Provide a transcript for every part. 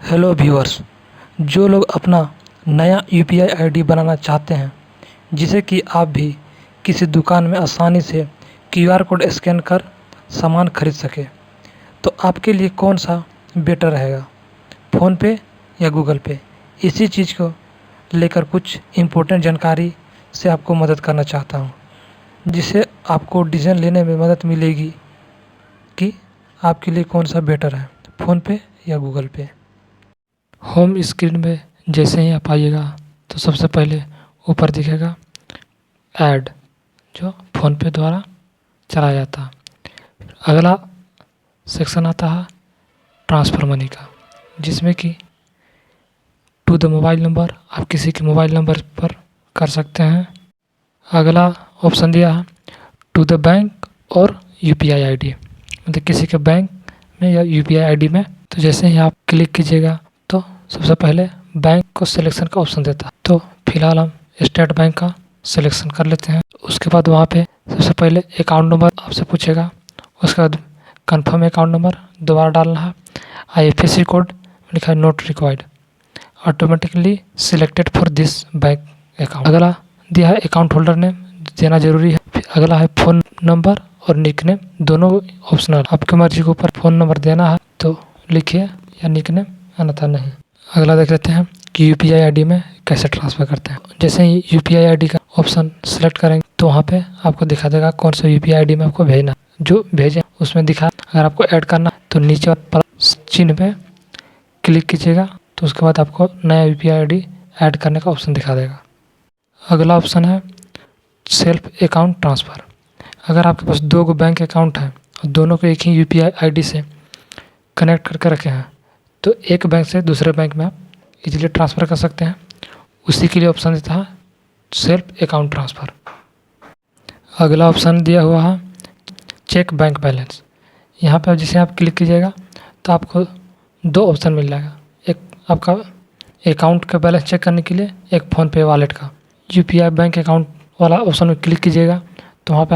Hello viewers. जो लोग अपना नया यूपीआई आईडी बनाना चाहते हैं, जिसे कि आप भी किसी दुकान में आसानी से क्यूआर कोड स्कैन कर सामान खरीद सके, तो आपके लिए कौन सा बेटर रहेगा, फ़ोनपे या गूगल पे? इसी चीज़ को लेकर कुछ इम्पोर्टेंट जानकारी से आपको मदद करना चाहता हूँ, जिससे आपको डिसीजन लेने में मदद मिलेगी कि आपके लिए कौन सा बेटर है, फ़ोनपे या गूगल पे। होम स्क्रीन में जैसे ही आप आइएगा तो सबसे पहले ऊपर दिखेगा ऐड, जो फ़ोनपे द्वारा चलाया जाता है। अगला सेक्शन आता है ट्रांसफ़र मनी का, जिसमें कि टू द मोबाइल नंबर आप किसी के मोबाइल नंबर पर कर सकते हैं। अगला ऑप्शन दिया है टू द बैंक और यूपीआई आईडी, मतलब किसी के बैंक में या यूपीआई आईडी में। तो जैसे ही आप क्लिक कीजिएगा तो सबसे पहले बैंक को सिलेक्शन का ऑप्शन देता है, तो फिलहाल हम स्टेट बैंक का सिलेक्शन कर लेते हैं। उसके बाद वहाँ पे सबसे पहले अकाउंट नंबर आपसे पूछेगा, उसके बाद कंफर्म अकाउंट नंबर दोबारा डालना है। आईएफएससी कोड लिखा है note required, automatically selected for this bank account. अगला दिया है अकाउंट होल्डर नेम देना जरूरी है। फिर अगला है फ़ोन नंबर और निक नेम, दोनों ऑप्शनल, आपकी मर्जी के ऊपर फ़ोन नंबर देना है तो लिखिए या निक नेम, अन्यथा नहीं। अगला देख लेते हैं कि यूपीआई आईडी में कैसे ट्रांसफ़र करते हैं। जैसे ही यूपीआई आईडी का ऑप्शन सेलेक्ट करेंगे तो वहाँ पे आपको दिखा देगा कौन सा यूपीआई आईडी में आपको भेजना, जो भेजें उसमें दिखा। अगर आपको ऐड करना तो नीचे प्लस चिन्ह पे क्लिक कीजिएगा, तो उसके बाद आपको नया यूपीआई आईडी ऐड करने का ऑप्शन दिखा देगा। अगला ऑप्शन है सेल्फ अकाउंट ट्रांसफ़र। अगर आपके पास दो गो बैंक अकाउंट है और दोनों को एक ही यूपीआई आईडी से कनेक्ट करके रखे हैं, तो एक बैंक से दूसरे बैंक में आप इजीली ट्रांसफ़र कर सकते हैं। उसी के लिए ऑप्शन देता है सेल्फ अकाउंट ट्रांसफ़र। अगला ऑप्शन दिया हुआ है चेक बैंक बैलेंस। यहाँ पर जैसे आप क्लिक कीजिएगा तो आपको दो ऑप्शन मिल जाएगा, एक आपका अकाउंट का बैलेंस चेक करने के लिए, एक फ़ोनपे वॉलेट का। यूपीआई बैंक अकाउंट वाला ऑप्शन में क्लिक कीजिएगा तो वहाँ पे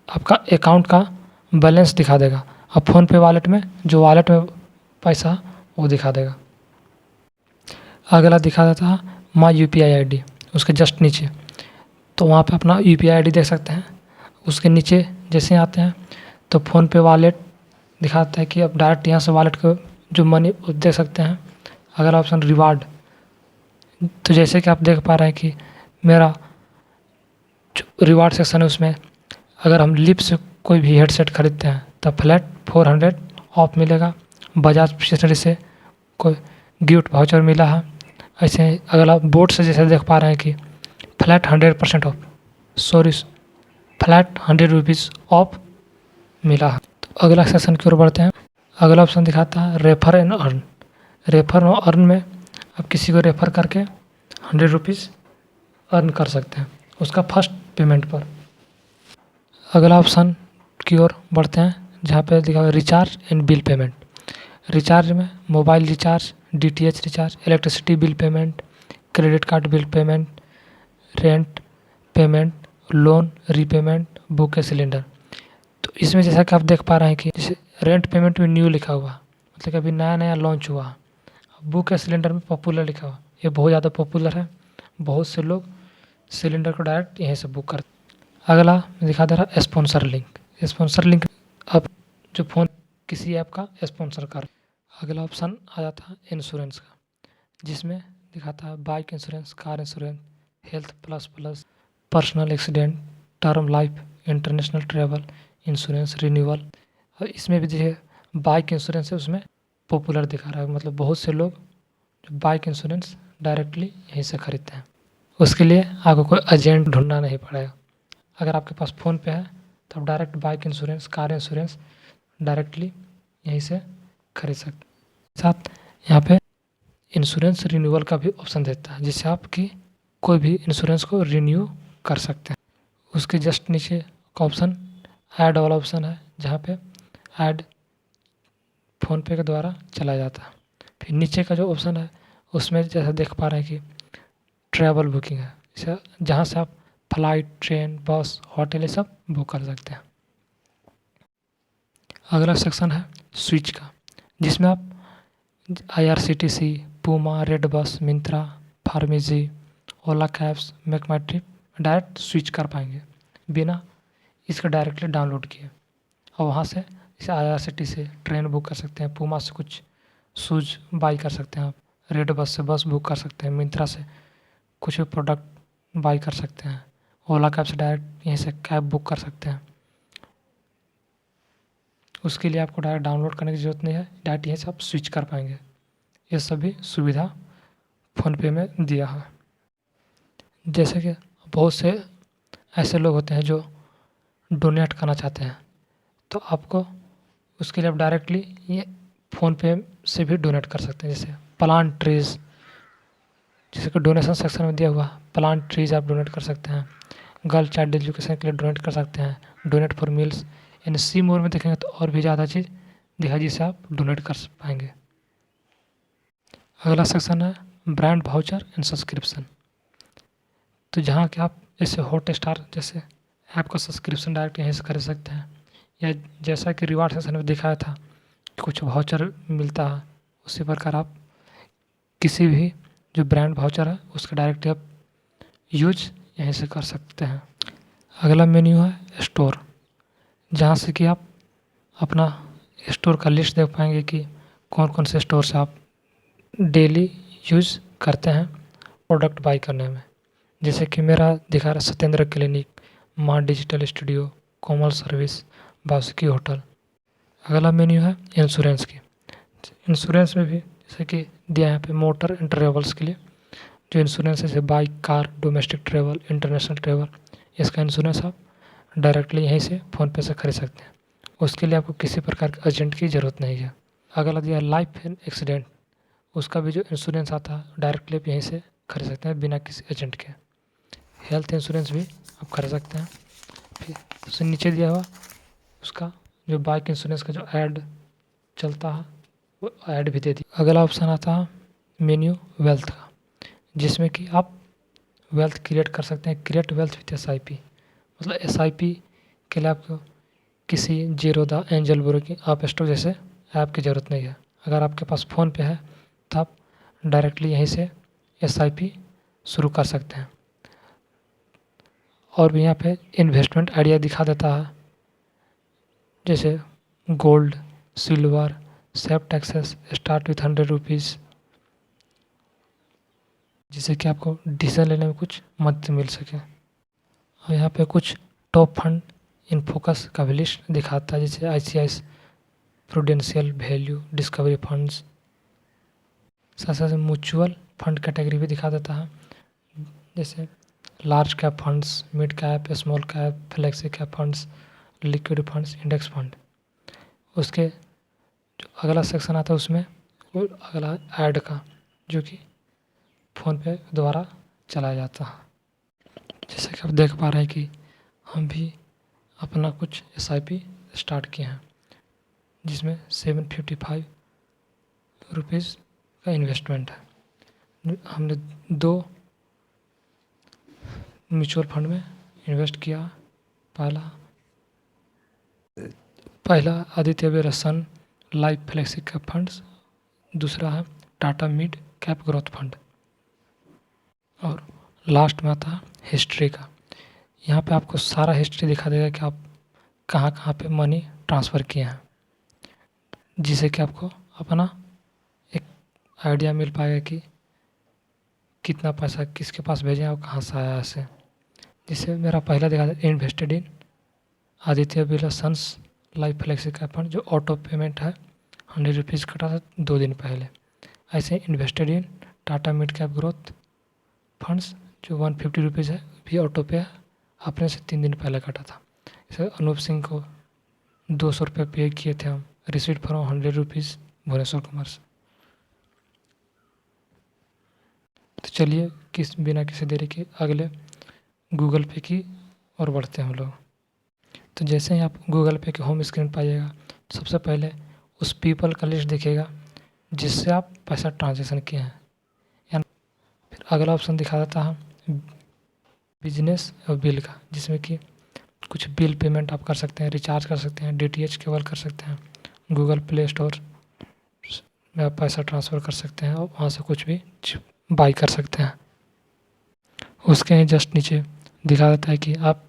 आपका अकाउंट का बैलेंस दिखा देगा, और फ़ोनपे वॉलेट में जो वॉलेट में पैसा वो दिखा देगा। अगला दिखा देता है माई यूपीआई आईडी, उसके जस्ट नीचे, तो वहाँ पे अपना यूपीआई आईडी देख सकते हैं। उसके नीचे जैसे आते हैं तो फ़ोनपे वॉलेट दिखाता है कि आप डायरेक्ट यहाँ से वॉलेट को जो मनी देख सकते हैं। अगला ऑप्शन रिवार्ड, तो जैसे कि आप देख पा रहे हैं कि मेरा जो रिवार्ड सेक्शन है उसमें अगर हम लिप से कोई भी हेडसेट खरीदते हैं तो फ्लैट 400 ऑफ मिलेगा। बजाज स्टेशनरी से कोई गिफ्ट वाउचर मिला है। ऐसे अगला बोर्ड से जैसे देख पा रहे हैं कि flat 100% of, sorry flat 100 rupees of मिला है। तो अगला सेक्शन की ओर बढ़ते हैं। अगला ऑप्शन दिखाता है रेफर एंड अर्न। रेफर और अर्न में आप किसी को रेफर करके 100 रुपीज़ अर्न कर सकते हैं उसका फर्स्ट पेमेंट पर। अगला ऑप्शन की ओर बढ़ते हैं जहाँ पे लिखा हुआ है recharge and bill payment. Recharge में mobile recharge, DTH recharge, electricity bill payment, credit card bill payment, rent payment, loan repayment, book के सिलेंडर। तो इसमें जैसा कि आप देख पा रहे हैं कि जैसे रेंट पेमेंट में न्यू लिखा हुआ, मतलब कि अभी नया नया लॉन्च हुआ। बुक के सिलेंडर में पॉपुलर लिखा हुआ, ये बहुत ज़्यादा पॉपुलर है, बहुत से लोग सिलेंडर को डायरेक्ट यहीं से बुक करते। अगला दिखा दे रहा है स्पॉन्सर लिंक। स्पॉन्सर लिंक अब जो फ़ोन किसी ऐप का स्पॉन्सर कर। अगला ऑप्शन आ जाता है इंश्योरेंस का, जिसमें दिखाता है bike insurance, car insurance, health plus plus, personal accident, term life, international travel insurance, renewal. और इसमें भी जो बाइक इंश्योरेंस है उसमें पॉपुलर दिखा रहा है, मतलब बहुत से लोग जो बाइक इंश्योरेंस डायरेक्टली यहीं से खरीदते हैं। उसके लिए आपको कोई एजेंट ढूंढना नहीं पड़ेगा। अगर आपके पास फ़ोन पे है तो आप direct bike insurance, car insurance directly यहीं से खरीद सकते हैं। साथ यहाँ पे इंश्योरेंस रिन्यूअल का भी ऑप्शन देता है, जिससे आप कि कोई भी इंश्योरेंस को रिन्यू कर सकते हैं। उसके जस्ट नीचे का ऑप्शन ऐड वाला ऑप्शन है, जहाँ पे ऐड फ़ोनपे के द्वारा चलाया जाता है। फिर नीचे का जो ऑप्शन है उसमें जैसा देख पा रहे हैं कि ट्रैवल बुकिंग है, जहाँ से आप फ्लाइट, ट्रेन, बस, होटल ये सब बुक कर सकते हैं। अगला सेक्शन है स्विच का, जिसमें आप IRCTC, Puma, red bus, Myntra, PharmEasy, Ola cabs, make my trip direct switch कर पाएंगे बिना इसका डायरेक्टली डाउनलोड किए। और वहाँ से जैसे IRCTC से ट्रेन बुक कर सकते हैं, पूमा से कुछ शूज़ बाई कर सकते हैं आप, रेड बस से बस बुक कर सकते हैं, मिंत्रा से कुछ भी प्रोडक्ट बाई कर सकते हैं, ओला कैब से डायरेक्ट यहीं से कैब बुक कर सकते हैं। उसके लिए आपको डायरेक्ट डाउनलोड करने की ज़रूरत नहीं है, डायरेक्ट यहीं से आप स्विच कर पाएंगे। ये सभी सुविधा फ़ोनपे में दिया है। जैसे कि बहुत से ऐसे लोग होते हैं जो डोनेट करना चाहते हैं, तो आपको उसके लिए आप डायरेक्टली ये फ़ोनपे से भी डोनेट कर सकते हैं। जैसे प्लांट ट्रीज़, जैसे कि डोनेशन सेक्शन में दिया हुआ प्लांट ट्रीज़ आप डोनेट कर सकते हैं। गर्ल चाइल्ड एजुकेशन के लिए डोनेट कर सकते हैं, डोनेट फॉर मील्स, यानी सी मोर में देखेंगे तो और भी ज़्यादा चीज़ दिखा जिसे आप डोनेट कर पाएंगे। अगला सेक्शन है ब्रांड वाउचर एंड सब्सक्रिप्शन। तो जहाँ कि आप जैसे हॉटस्टार जैसे ऐप का सब्सक्रिप्शन डायरेक्ट यहीं से खरीद सकते हैं, या जैसा कि रिवार्ड सेक्शन में दिखाया था कि कुछ वाउचर मिलता है, उसी प्रकार आप किसी भी जो ब्रांड वाउचर है उसका डायरेक्ट आप यूज यहीं से कर सकते हैं। अगला मेन्यू है स्टोर, जहाँ से कि आप अपना स्टोर का लिस्ट देख पाएंगे कि कौन कौन से स्टोर से आप डेली यूज़ करते हैं प्रोडक्ट बाई करने में। जैसे कि मेरा दिखा रहा है सत्येंद्र क्लिनिक, माँ डिजिटल स्टूडियो, कोमल सर्विस, बासुकी होटल। अगला मेन्यू है इंश्योरेंस की। इंश्योरेंस में भी जैसे कि दिया है यहाँ पे मोटर एंड ट्रेवल्स के लिए जो इंश्योरेंस है, जैसे bike, car, domestic travel, international travel, इसका इंश्योरेंस आप डायरेक्टली यहीं से फ़ोनपे से खरीद सकते हैं। उसके लिए आपको किसी प्रकार के एजेंट की ज़रूरत नहीं है। अगला दिया है लाइफ एंड एक्सीडेंट, उसका भी जो इंश्योरेंस आता है डायरेक्टली आप यहीं से खरीद सकते हैं बिना किसी एजेंट के। हेल्थ इंश्योरेंस भी आप खरीद सकते हैं। फिर उससे नीचे दिया हुआ उसका जो बाइक इंश्योरेंस का जो ऐड चलता है वो ऐड भी दे दी। अगला ऑप्शन आता है मेन्यू वेल्थ का, जिसमें कि आप वेल्थ क्रिएट कर सकते हैं, क्रिएट वेल्थ विथ SIP। मतलब SIP के लिए आपको किसी जीरोधा, एंजल ब्रोकिंग, आप स्टॉक जैसे ऐप की ज़रूरत नहीं है। अगर आपके पास फ़ोन पे है तो आप डायरेक्टली यहीं से SIP शुरू कर सकते हैं। और भी यहाँ पे इन्वेस्टमेंट आइडिया दिखा देता है, जैसे gold, silver, save taxes, start with 100 rupees, जिससे कि आपको डिसीजन लेने में कुछ मदद मिल सके। और यहाँ पे कुछ टॉप फंड इन फोकस का भी लिस्ट दिखाता है, जैसे ICICI prudential, value, discovery funds. साथ साथ म्यूचुअल फंड कैटेगरी भी दिखा देता है, जैसे large cap funds, mid cap, small cap, flexi cap funds, liquid funds, index fund. उसके जो अगला सेक्शन आता है उसमें वो अगला ऐड का, जो कि फ़ोनपे द्वारा चलाया जाता है। जैसे कि आप देख पा रहे हैं कि हम भी अपना कुछ SIP स्टार्ट किए हैं, जिसमें 755 रुपीज़ का इन्वेस्टमेंट है। हमने 2 म्यूचुअल फंड में इन्वेस्ट किया। पहला आदित्य बिरला सन लाइफ फ्लेक्सी कैप फंड्स, दूसरा है Tata mid cap growth fund, और लास्ट में आता है हिस्ट्री का। यहाँ पे आपको सारा हिस्ट्री दिखा देगा कि आप कहाँ कहाँ पे मनी ट्रांसफ़र किए हैं, जिससे कि आपको अपना एक आइडिया मिल पाएगा कि कितना पैसा किसके पास भेजें और कहाँ से आया ऐसे। जिससे मेरा पहला देखा invested in Aditya Birla sons life flexi cap fund, जो ऑटो पेमेंट है 100 रुपीज़ कटा था 2 दिन पहले। ऐसे invested in Tata mid cap growth funds जो 150 रुपीज़ है, भी ऑटो पे है, अपने से 3 दिन पहले कटा था। जैसे अनूप सिंह को 200 रुपये पे किए थे हम, receipt from 100 rupees Bhuvneshwar Kumar से। तो चलिए बिना किसी देरी के अगले गूगल पे की ओर बढ़ते हैं हम लोग। तो जैसे ही आप गूगल पे के होम स्क्रीन पाइएगा, तो सबसे पहले उस पीपल का लिस्ट दिखेगा जिससे आप पैसा ट्रांजेक्शन किए हैं। या फिर अगला ऑप्शन दिखा देता है बिजनेस और बिल का, जिसमें कि कुछ बिल पेमेंट आप कर सकते हैं, रिचार्ज कर सकते हैं, DTH केबल कर सकते हैं, गूगल प्ले स्टोर में आप पैसा ट्रांसफ़र कर सकते हैं और वहाँ से कुछ भी बाई कर सकते हैं। उसके ही जस्ट नीचे दिखा देता है कि आप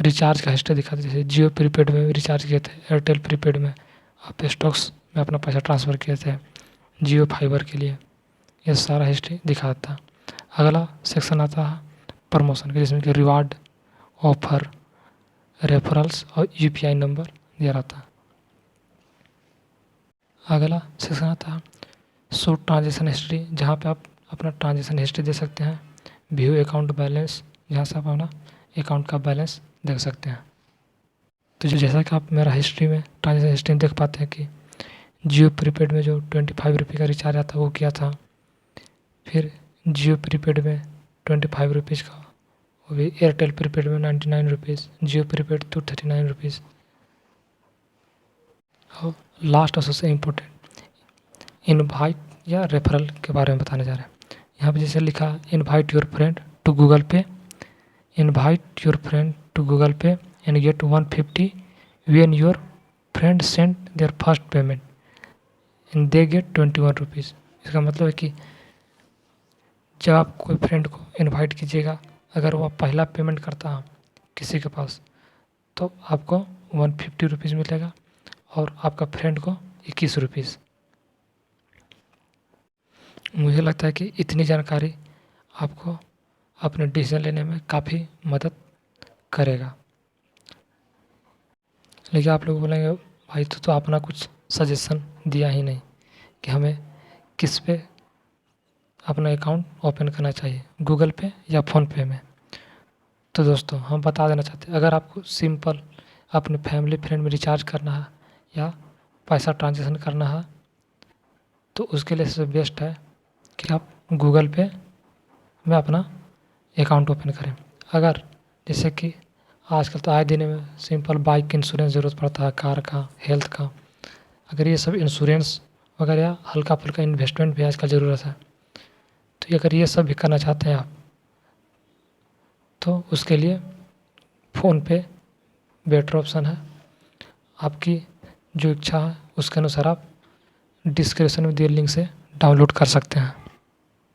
रिचार्ज का हिस्ट्री दिखा देते हैं। जैसे जियो प्रीपेड में भी रिचार्ज किए थे, एयरटेल प्रीपेड में आप स्टॉक्स में अपना पैसा ट्रांसफ़र किए थे, जियो फाइबर के लिए, ये सारा हिस्ट्री दिखा देता है। अगला सेक्शन आता है प्रमोशन का, जिसमें कि रिवार्ड, ऑफर, रेफरल्स और यूपीआई नंबर दिया रहता है। अगला सेक्शन आता है शो ट्रांजेक्शन हिस्ट्री, जहाँ पे आप अपना ट्रांजेक्शन हिस्ट्री दे सकते हैं। व्यू अकाउंट बैलेंस, जहाँ से आप अपना अकाउंट का बैलेंस देख सकते हैं। तो जैसा कि आप मेरा हिस्ट्री में ट्रांजेक्शन हिस्ट्री में देख पाते हैं कि जियो प्रीपेड में जो 25 रुपये का रिचार्ज आता वो किया था, फिर जियो प्रीपेड में 25 रुपीज़ का, वो भी एयरटेल प्रीपेड में 99 रुपीज़, जियो प्रीपेड 239 रुपीज़। और लास्ट और सबसे इम्पोर्टेंट इनवाइट या रेफरल के बारे में बताने जा रहे हैं। यहाँ पे जैसे लिखा invite your friend to Google Pay, invite your friend to Google Pay and get 150 when your friend send their first payment and they get 21 rupees. इसका मतलब है कि जब आप कोई फ्रेंड को इनवाइट कीजिएगा, अगर वह पहला पेमेंट करता है किसी के पास, तो आपको 150 रुपीज़ मिलेगा और आपका फ्रेंड को 21 रुपीज़। मुझे लगता है कि इतनी जानकारी आपको अपने डिसीजन लेने में काफ़ी मदद करेगा। लेकिन आप लोग बोलेंगे भाई तो अपना कुछ सजेशन दिया ही नहीं कि हमें किस पे अपना अकाउंट ओपन करना चाहिए, गूगल पे या फ़ोनपे में। तो दोस्तों हम बता देना चाहते हैं, अगर आपको सिंपल अपने फैमिली फ्रेंड में रिचार्ज करना है या पैसा ट्रांजेक्शन करना है, तो उसके लिए सबसे बेस्ट है कि आप गूगल पे में अपना अकाउंट ओपन करें। अगर जैसे कि आजकल तो आए दिन में सिंपल बाइक इंश्योरेंस ज़रूरत पड़ता है, कार का, हेल्थ का, अगर ये सब इंश्योरेंस वगैरह या हल्का फुल्का इन्वेस्टमेंट भी आजकल ज़रूरत है, तो अगर ये सब भी करना चाहते हैं आप, तो उसके लिए फ़ोनपे बेटर ऑप्शन है। आपकी जो इच्छा है उसके अनुसार आप डिस्क्रिप्शन में दिए लिंक से डाउनलोड कर सकते हैं।